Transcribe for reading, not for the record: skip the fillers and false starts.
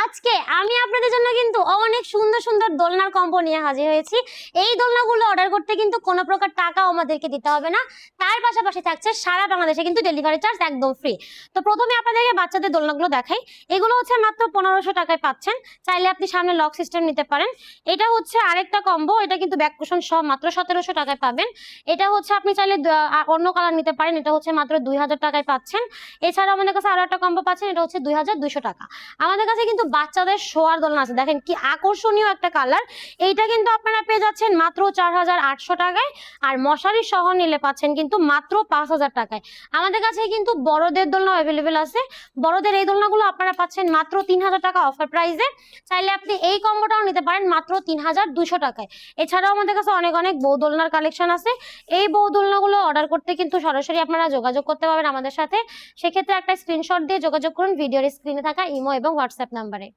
আজকে আমি আপনাদের জন্য কিন্তু অনেক সুন্দর সুন্দর দোলনার কম্বো নিয়ে হাজির হয়েছি। এই দোলনাগুলো অর্ডার করতে কিন্তু কোনো প্রকার টাকাও আমাদেরকে দিতে হবে না। তার পাশাপাশি থাকছে সারা বাংলাদেশে কিন্তু ডেলিভারি চার্জ একদম ফ্রি। তো প্রথমে আপনাদেরকে বাচ্চাদের দোলনাগুলো দেখাই। এগুলো হচ্ছে মাত্র 1500 টাকায় পাচ্ছেন। চাইলে আপনি সামনে লক সিস্টেম নিতে পারেন। এটা হচ্ছে আরেকটা কম্বো, এটা কিন্তু ব্যাক কুশন সহ মাত্র 1700 টাকায় পাবেন। এটা হচ্ছে আপনি চাইলে অন্য কালার নিতে পারেন। এটা হচ্ছে মাত্র 2000 টাকায় পাচ্ছেন। এছাড়া আমাদের কাছে আরো একটা কম্বো পাচ্ছেন, এটা হচ্ছে 2200 টাকা। আমাদের কাছে কিন্তু বাচ্চাদের শোয়ার দোলনা আছে, দেখেন কি আকর্ষণীয় একটা কালার। এইটা কিন্তু আপনারা পেয়ে যাচ্ছেন মাত্র 4800 টাকায়। আর মশারি সহ নিলে পাচ্ছেন কিন্তু মাত্র 5000 টাকায়। আমাদের কাছে কিন্তু বড়দের দোলনা অ্যাভেলেবেল আছে। বড়দের এই দোলনাগুলো আপনারা পাচ্ছেন মাত্র 3000 টাকা অফার প্রাইসে। চাইলে আপনি এই কম্বোটাও নিতে পারেন মাত্র 3200 টাকায়। এছাড়াও আমাদের কাছে অনেক অনেক বউ দোলনার কালেকশন আছে। এই বউ দোলনাগুলো অর্ডার করতে কিন্তু সরাসরি আপনারা যোগাযোগ করতে পারবেন আমাদের সাথে। সেক্ষেত্রে একটা স্ক্রিনশট দিয়ে যোগাযোগ করুন ভিডিওর স্ক্রিনে থাকা ইমো এবং হোয়াটসঅ্যাপ নাম্বারে।